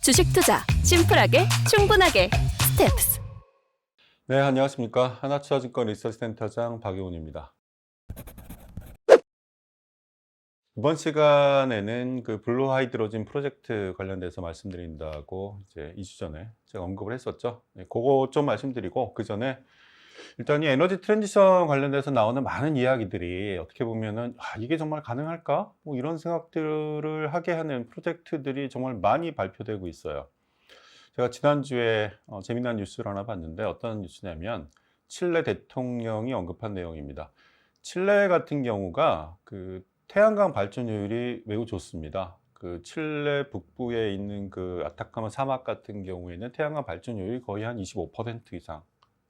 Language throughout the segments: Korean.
주식 투자 심플하게 충분하게 스텝스. 네, 안녕하십니까. 하나투자증권 리서치센터장 박용훈입니다. 이번 시간에는 그 블루하이드로진 프로젝트 관련돼서 말씀드린다고 이제 2주 전에 제가 언급을 했었죠. 네, 그거 좀 말씀드리고 그 전에 일단 이 에너지 트랜지션 관련돼서 나오는 많은 이야기들이 어떻게 보면은 이게 정말 가능할까? 뭐 이런 생각들을 하게 하는 프로젝트들이 정말 많이 발표되고 있어요. 제가 지난주에 재미난 뉴스를 하나 봤는데 어떤 뉴스냐면 칠레 대통령이 언급한 내용입니다. 칠레 같은 경우가 그 태양광 발전율이 매우 좋습니다. 그 칠레 북부에 있는 그 아타카마 사막 같은 경우에는 태양광 발전율이 거의 한 25% 이상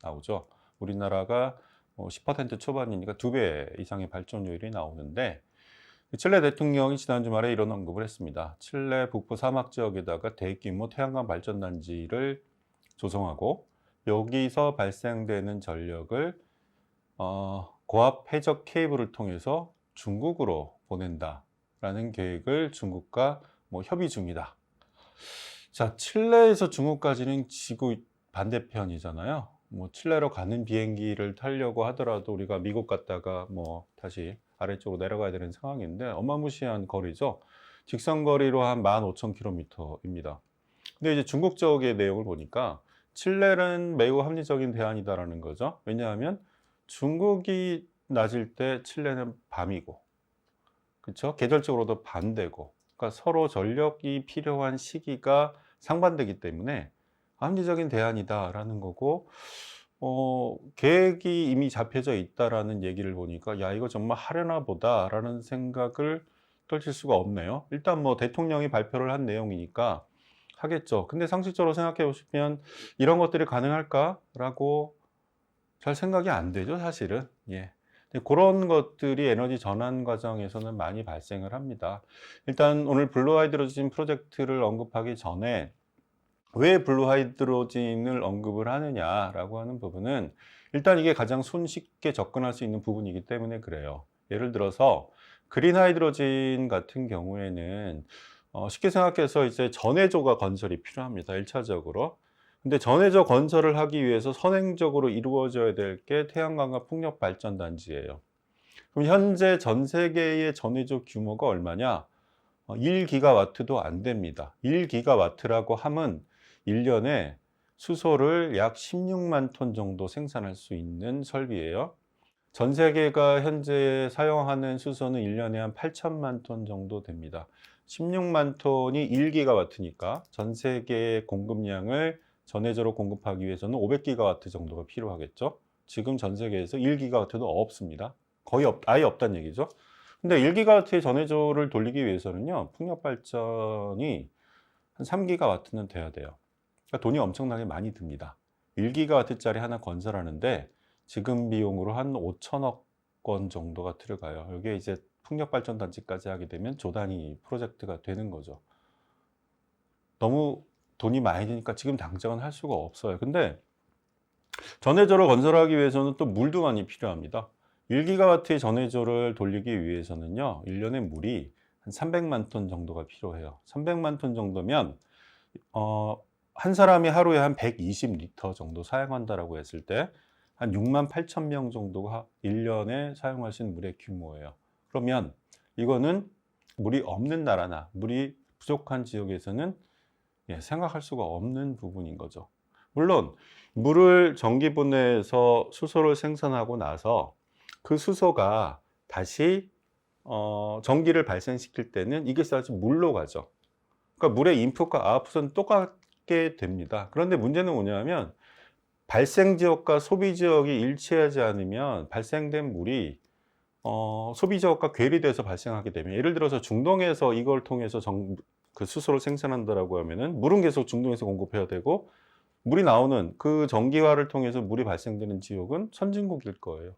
나오죠. 우리나라가 10% 초반이니까 2배 이상의 발전율이 나오는데 칠레 대통령이 지난 주말에 이런 언급을 했습니다. 칠레 북부 사막 지역에다가 대규모 태양광 발전단지를 조성하고 여기서 발생되는 전력을 고압 해적 케이블을 통해서 중국으로 보낸다라는 계획을 중국과 협의 중이다. 자, 칠레에서 중국까지는 지구 반대편이잖아요. 칠레로 가는 비행기를 타려고 하더라도 우리가 미국 갔다가 다시 아래쪽으로 내려가야 되는 상황인데 어마무시한 거리죠. 직선 거리로 한 15,000km입니다. 근데 이제 중국 쪽의 내용을 보니까 칠레는 매우 합리적인 대안이다라는 거죠. 왜냐하면 중국이 낮일 때 칠레는 밤이고, 그렇죠? 계절적으로도 반대고, 그러니까 서로 전력이 필요한 시기가 상반되기 때문에 합리적인 대안이다라는 거고, 계획이 이미 잡혀져 있다라는 얘기를 보니까 야, 이거 정말 하려나 보다라는 생각을 떨칠 수가 없네요. 일단 대통령이 발표를 한 내용이니까 하겠죠. 근데 상식적으로 생각해 보시면 이런 것들이 가능할까라고 잘 생각이 안 되죠, 사실은. 예. 근데 그런 것들이 에너지 전환 과정에서는 많이 발생을 합니다. 일단 오늘 블루하이드로진 프로젝트를 언급하기 전에 왜 블루하이드로진을 언급을 하느냐라고 하는 부분은 일단 이게 가장 손쉽게 접근할 수 있는 부분이기 때문에 그래요. 예를 들어서 그린하이드로진 같은 경우에는 쉽게 생각해서 이제 전해조가 건설이 필요합니다. 1차적으로. 근데 전해조 건설을 하기 위해서 선행적으로 이루어져야 될 게 태양광과 풍력 발전 단지예요. 그럼 현재 전 세계의 전해조 규모가 얼마냐? 1기가와트도 안 됩니다. 1기가와트라고 함은 1년에 수소를 약 16만 톤 정도 생산할 수 있는 설비예요. 전 세계가 현재 사용하는 수소는 1년에 한 8천만 톤 정도 됩니다. 16만 톤이 1기가와트니까 전 세계의 공급량을 전해조로 공급하기 위해서는 500기가와트 정도가 필요하겠죠. 지금 전 세계에서 1기가와트도 없습니다. 아예 없다는 얘기죠. 근데 1기가와트의 전해조를 돌리기 위해서는요, 풍력 발전이 한 3기가와트는 돼야 돼요. 그러니까 돈이 엄청나게 많이 듭니다. 1기가와트짜리 하나 건설하는데 지금 비용으로 한 5천억 원 정도가 들어가요. 이게 이제 풍력 발전 단지까지 하게 되면 조 단위 프로젝트가 되는 거죠. 너무 돈이 많이 드니까 지금 당장은 할 수가 없어요. 근데 전해조를 건설하기 위해서는 또 물도 많이 필요합니다. 1기가와트의 전해조를 돌리기 위해서는요, 1년에 물이 한 300만 톤 정도가 필요해요. 300만 톤 정도면 한 사람이 하루에 한 120리터 정도 사용한다라고 했을 때 한 6만 8천 명 정도가 1년에 사용할 수 있는 물의 규모예요. 그러면 이거는 물이 없는 나라나 물이 부족한 지역에서는 생각할 수가 없는 부분인 거죠. 물론 물을 전기분해해서 수소를 생산하고 나서 그 수소가 다시 전기를 발생시킬 때는 이게 다시 물로 가죠. 그러니까 물의 인풋과 아웃풋은 똑같게 됩니다. 그런데 문제는 뭐냐면 발생 지역과 소비 지역이 일치하지 않으면 발생된 물이 소비 지역과 괴리돼서 발생하게 되면, 예를 들어서 중동에서 이걸 통해서 그 수소를 생산한다라고 하면은 물은 계속 중동에서 공급해야 되고, 물이 나오는 그 전기화를 통해서 물이 발생되는 지역은 선진국일 거예요.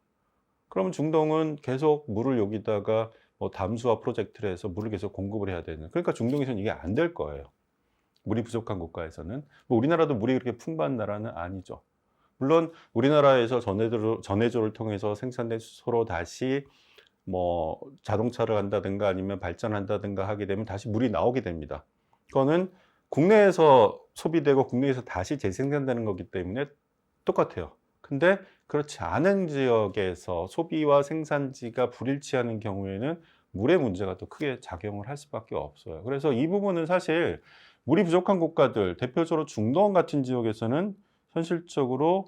그러면 중동은 계속 물을 여기다가 담수화 프로젝트를 해서 물을 계속 공급을 해야 되는, 그러니까 중동에서는 이게 안 될 거예요. 물이 부족한 국가에서는. 우리나라도 물이 그렇게 풍부한 나라는 아니죠. 물론 우리나라에서 전해조를 통해서 생산된 수소로 다시 자동차를 한다든가 아니면 발전한다든가 하게 되면 다시 물이 나오게 됩니다. 그거는 국내에서 소비되고 국내에서 다시 재생산되는 거기 때문에 똑같아요. 근데 그렇지 않은 지역에서 소비와 생산지가 불일치하는 경우에는 물의 문제가 또 크게 작용을 할 수밖에 없어요. 그래서 이 부분은 사실 물이 부족한 국가들, 대표적으로 중동원 같은 지역에서는 현실적으로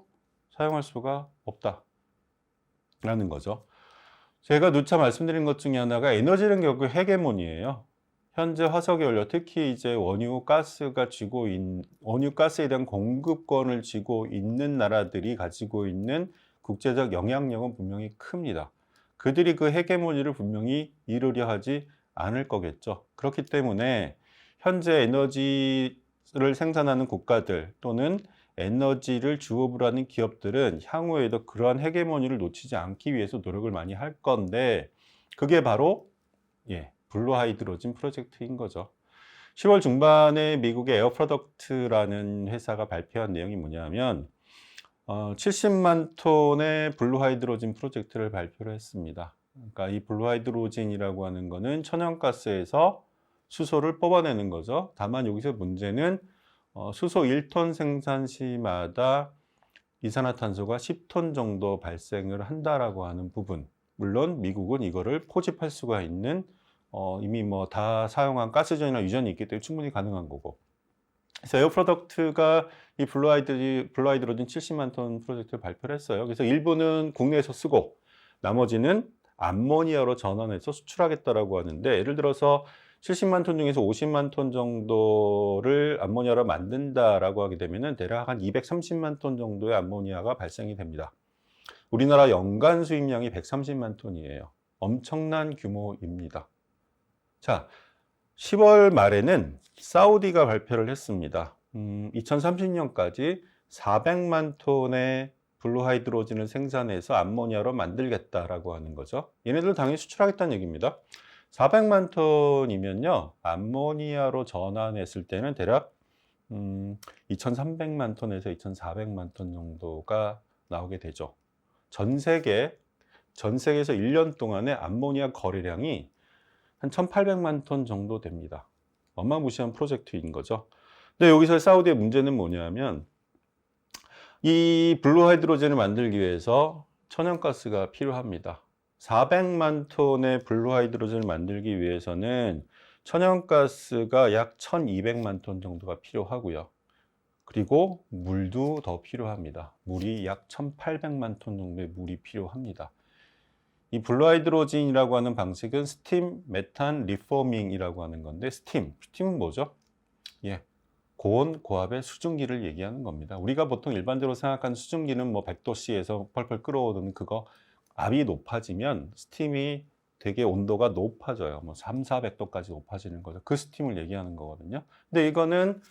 사용할 수가 없다라는 거죠. 제가 누차 말씀드린 것 중에 하나가 에너지는 결국 헤게모니예요. 현재 화석의 연료, 특히 이제 원유 가스에 대한 공급권을 쥐고 있는 나라들이 가지고 있는 국제적 영향력은 분명히 큽니다. 그들이 그 헤게모니를 분명히 이루려 하지 않을 거겠죠. 그렇기 때문에 현재 에너지를 생산하는 국가들 또는 에너지를 주업을 하는 기업들은 향후에도 그러한 헤게모니를 놓치지 않기 위해서 노력을 많이 할 건데, 그게 바로 블루하이드로진 프로젝트인 거죠. 10월 중반에 미국의 에어프로덕트라는 회사가 발표한 내용이 뭐냐면 70만 톤의 블루하이드로진 프로젝트를 발표를 했습니다. 그러니까 이 블루하이드로진이라고 하는 거는 천연가스에서 수소를 뽑아내는 거죠. 다만 여기서 문제는 수소 1톤 생산 시마다 이산화탄소가 10톤 정도 발생을 한다라고 하는 부분. 물론 미국은 이거를 포집할 수가 있는 이미 뭐 다 사용한 가스전이나 유전이 있기 때문에 충분히 가능한 거고. 그래서 에어프로덕트가 이 블루하이드로진 70만 톤 프로젝트를 발표를 했어요. 그래서 일부는 국내에서 쓰고 나머지는 암모니아로 전환해서 수출하겠다라고 하는데, 예를 들어서 70만 톤 중에서 50만 톤 정도를 암모니아로 만든다라고 하게 되면은 대략 한 230만 톤 정도의 암모니아가 발생이 됩니다. 우리나라 연간 수입량이 130만 톤이에요. 엄청난 규모입니다. 자, 10월 말에는 사우디가 발표를 했습니다. 2030년까지 400만 톤의 블루하이드로진을 생산해서 암모니아로 만들겠다라고 하는 거죠. 얘네들 당연히 수출하겠다는 얘기입니다. 400만 톤이면요, 암모니아로 전환했을 때는 대략 2,300만 톤에서 2,400만 톤 정도가 나오게 되죠. 전 세계에서 1년 동안의 암모니아 거래량이 한 1,800만 톤 정도 됩니다. 어마무시한 프로젝트인 거죠. 근데 여기서 사우디의 문제는 뭐냐면 이 블루하이드로젠을 만들기 위해서 천연가스가 필요합니다. 400만 톤의 블루하이드로젠을 만들기 위해서는 천연가스가 약 1,200만 톤 정도가 필요하고요. 그리고 물도 더 필요합니다. 물이 약 1,800만 톤 정도의 물이 필요합니다. 이 블루하이드로진이라고 하는 방식은 스팀 메탄 리포밍이라고 하는 건데, 스팀은 뭐죠? 고온 고압의 수증기를 얘기하는 겁니다. 우리가 보통 일반적으로 생각하는 수증기는 뭐 100도씨에서 펄펄 끓어오는 그거, 압이 높아지면 스팀이 되게 온도가 높아져요. 뭐 300~400도까지 높아지는 거죠. 그 스팀을 얘기하는 거거든요. 근데 이거는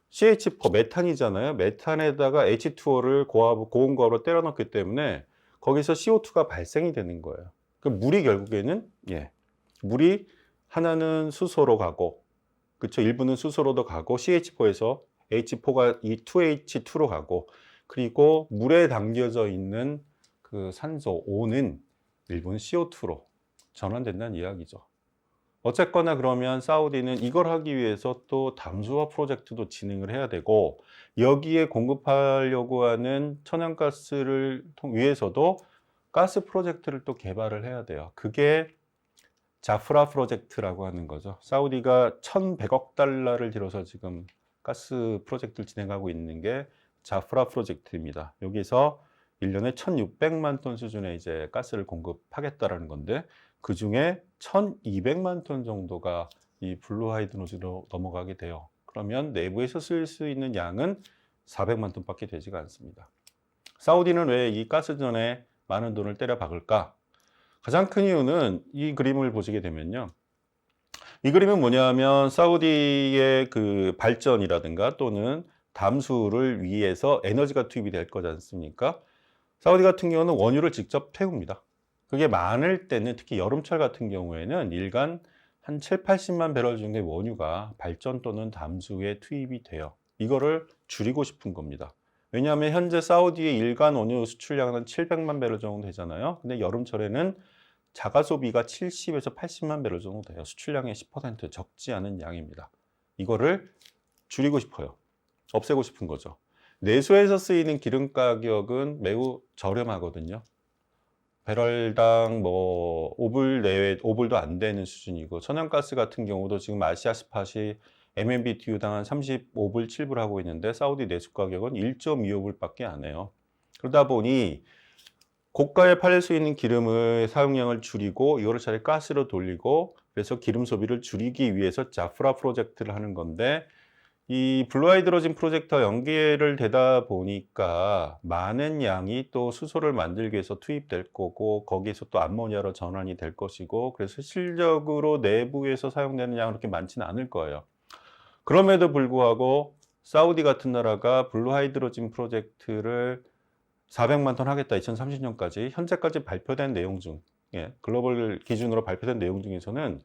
CH4 메탄이잖아요. 메탄에다가 H2O를 고온 고압으로 때려 넣기 때문에 거기서 CO2가 발생이 되는 거예요. 그 물이 결국에는 물이 하나는 수소로 가고, 그렇죠. 일부는 수소로도 가고 CH4에서 H4가 이 2H2로 가고, 그리고 물에 담겨져 있는 그 산소 O는 일부는 CO2로 전환된다는 이야기죠. 어쨌거나 그러면 사우디는 이걸 하기 위해서 또 담수화 프로젝트도 진행을 해야 되고, 여기에 공급하려고 하는 천연가스를 위해서도 가스 프로젝트를 또 개발을 해야 돼요. 그게 자프라 프로젝트라고 하는 거죠. 사우디가 1,100억 달러를 들여서 지금 가스 프로젝트를 진행하고 있는 게 자프라 프로젝트입니다. 여기서 1년에 1,600만 톤 수준의 이제 가스를 공급하겠다라는 건데, 그 중에 1,200만 톤 정도가 이 블루하이드로진으로 넘어가게 돼요. 그러면 내부에서 쓸 수 있는 양은 400만 톤밖에 되지가 않습니다. 사우디는 왜 이 가스전에 많은 돈을 때려 박을까? 가장 큰 이유는 이 그림을 보시게 되면요. 이 그림은 뭐냐면 사우디의 그 발전이라든가 또는 담수를 위해서 에너지가 투입이 될 거지 않습니까? 사우디 같은 경우는 원유를 직접 태웁니다. 그게 많을 때는, 특히 여름철 같은 경우에는 일간 한 7~80만 배럴 정도의 원유가 발전 또는 담수에 투입이 돼요. 이거를 줄이고 싶은 겁니다. 왜냐하면 현재 사우디의 일간 원유 수출량은 700만 배럴 정도 되잖아요. 근데 여름철에는 자가 소비가 70에서 80만 배럴 정도 돼요. 수출량의 10% 적지 않은 양입니다. 이거를 줄이고 싶어요. 없애고 싶은 거죠. 내수에서 쓰이는 기름 가격은 매우 저렴하거든요. 배럴당 뭐 5불 내외, 5불도 안 되는 수준이고, 천연가스 같은 경우도 지금 아시아 스팟이 MMBTU당 한 35불, 7불 하고 있는데 사우디 내수 가격은 1.25불밖에 안 해요. 그러다 보니 고가에 팔릴 수 있는 기름의 사용량을 줄이고 이거를 차라리 가스로 돌리고, 그래서 기름 소비를 줄이기 위해서 자프라 프로젝트를 하는 건데, 이 블루하이드로진 프로젝트와 연계를 되다 보니까 많은 양이 또 수소를 만들기 위해서 투입될 거고, 거기서 또 암모니아로 전환이 될 것이고, 그래서 실질적으로 내부에서 사용되는 양은 그렇게 많지는 않을 거예요. 그럼에도 불구하고 사우디 같은 나라가 블루하이드로진 프로젝트를 400만 톤 하겠다, 2030년까지 현재까지 발표된 내용 중, 글로벌 기준으로 발표된 내용 중에서는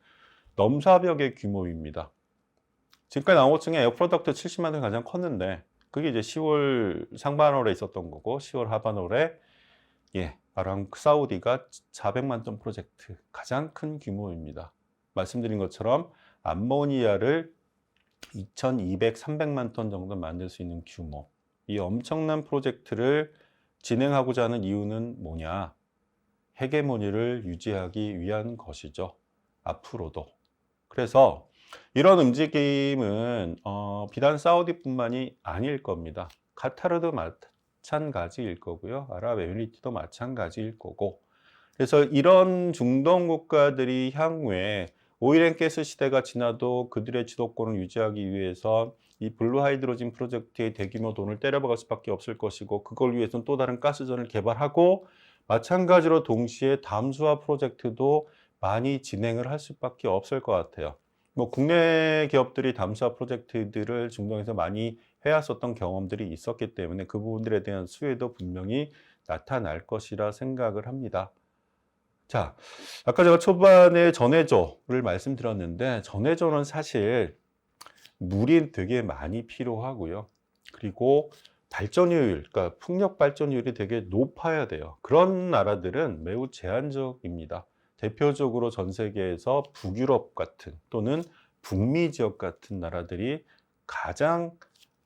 넘사벽의 규모입니다. 지금까지 나온 것 중에 에어프로덕트 70만 톤이 가장 컸는데, 그게 이제 10월 상반월에 있었던 거고, 10월 하반월에 사우디가 400만 톤 프로젝트, 가장 큰 규모입니다. 말씀드린 것처럼 암모니아를 2200, 300만 톤 정도 만들 수 있는 규모, 이 엄청난 프로젝트를 진행하고자 하는 이유는 뭐냐? 헤게모니를 유지하기 위한 것이죠. 앞으로도. 그래서 이런 움직임은 비단 사우디뿐만이 아닐 겁니다. 카타르도 마찬가지일 거고요. 아랍에미리트도 마찬가지일 거고. 그래서 이런 중동 국가들이 향후에 오일앤가스 시대가 지나도 그들의 주도권을 유지하기 위해서 이 블루하이드로진 프로젝트에 대규모 돈을 때려박을 수밖에 없을 것이고, 그걸 위해서는 또 다른 가스전을 개발하고, 마찬가지로 동시에 담수화 프로젝트도 많이 진행을 할 수밖에 없을 것 같아요. 뭐 국내 기업들이 담수화 프로젝트들을 중동에서 많이 해왔었던 경험들이 있었기 때문에 그 부분들에 대한 수혜도 분명히 나타날 것이라 생각을 합니다. 자, 아까 제가 초반에 전해조를 말씀드렸는데, 전해조는 사실 물이 되게 많이 필요하고요. 그리고 발전효율, 그러니까 풍력 발전율이 되게 높아야 돼요. 그런 나라들은 매우 제한적입니다. 대표적으로 전 세계에서 북유럽 같은 또는 북미 지역 같은 나라들이 가장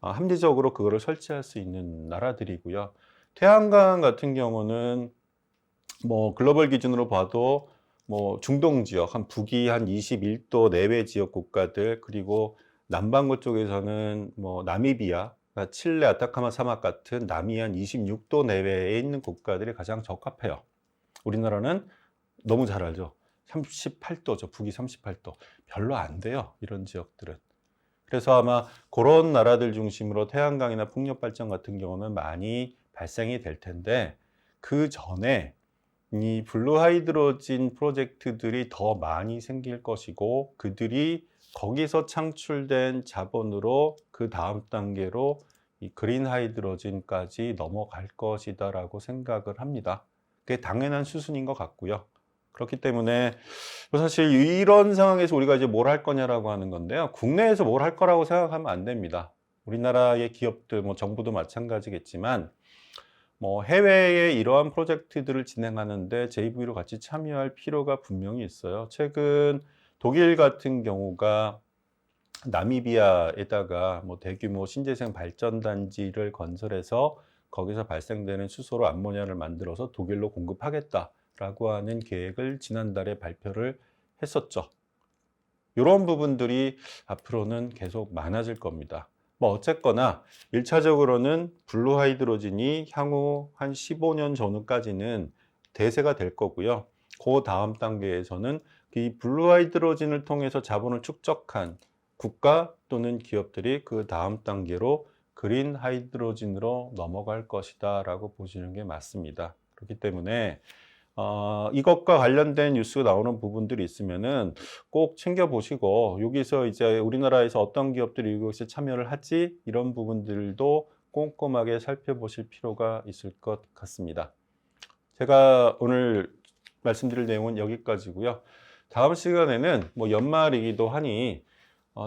합리적으로 그거를 설치할 수 있는 나라들이고요. 태양광 같은 경우는 뭐 글로벌 기준으로 봐도 뭐 중동 지역, 한 북이 한 21도 내외 지역 국가들, 그리고 남반구 쪽에서는 뭐 나미비아, 칠레, 아타카마 사막 같은 남이 한 26도 내외에 있는 국가들이 가장 적합해요. 우리나라는 너무 잘 알죠. 38도죠. 북이 38도. 별로 안 돼요. 이런 지역들은. 그래서 아마 그런 나라들 중심으로 태양광이나 풍력 발전 같은 경우는 많이 발생이 될 텐데, 그 전에 이 블루하이드로진 프로젝트들이 더 많이 생길 것이고, 그들이 거기서 창출된 자본으로 그 다음 단계로 이 그린 하이드로진까지 넘어갈 것이다라고 생각을 합니다. 그게 당연한 수순인 것 같고요. 그렇기 때문에 사실 이런 상황에서 우리가 이제 뭘 할 거냐라고 하는 건데요. 국내에서 뭘 할 거라고 생각하면 안 됩니다. 우리나라의 기업들, 뭐 정부도 마찬가지겠지만, 뭐 해외에 이러한 프로젝트들을 진행하는데 JV로 같이 참여할 필요가 분명히 있어요. 최근 독일 같은 경우가 나미비아에다가 뭐 대규모 신재생 발전단지를 건설해서 거기서 발생되는 수소로 암모니아를 만들어서 독일로 공급하겠다라고 하는 계획을 지난달에 발표를 했었죠. 이런 부분들이 앞으로는 계속 많아질 겁니다. 뭐 어쨌거나 1차적으로는 블루하이드로진이 향후 한 15년 전후까지는 대세가 될 거고요. 그 다음 단계에서는 이 블루하이드로진을 통해서 자본을 축적한 국가 또는 기업들이 그 다음 단계로 그린 하이드로진으로 넘어갈 것이다 라고 보시는 게 맞습니다. 그렇기 때문에 이것과 관련된 뉴스가 나오는 부분들이 있으면은 꼭 챙겨보시고, 여기서 이제 우리나라에서 어떤 기업들이 이것에 참여를 하지, 이런 부분들도 꼼꼼하게 살펴보실 필요가 있을 것 같습니다. 제가 오늘 말씀드릴 내용은 여기까지고요. 다음 시간에는 뭐 연말이기도 하니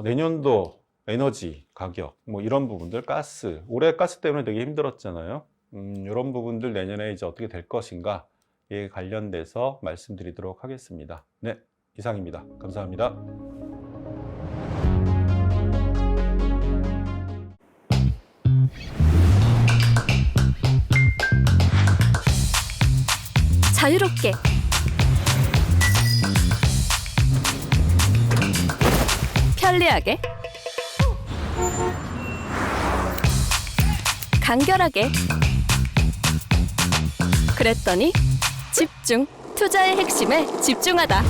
내년도 에너지 가격, 뭐 이런 부분들, 가스, 올해 가스 때문에 되게 힘들었잖아요. 이런 부분들 내년에 이제 어떻게 될 것인가, 에 관련돼서 말씀드리도록 하겠습니다. 네, 이상입니다. 감사합니다. 자유롭게. 편리하게. 간결하게. 그랬더니 집중. 투자의 핵심에 집중하다.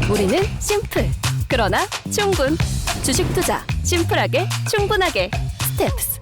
우리는 심플. 그러나 충분. 주식 투자 심플하게 충분하게. 스텝스.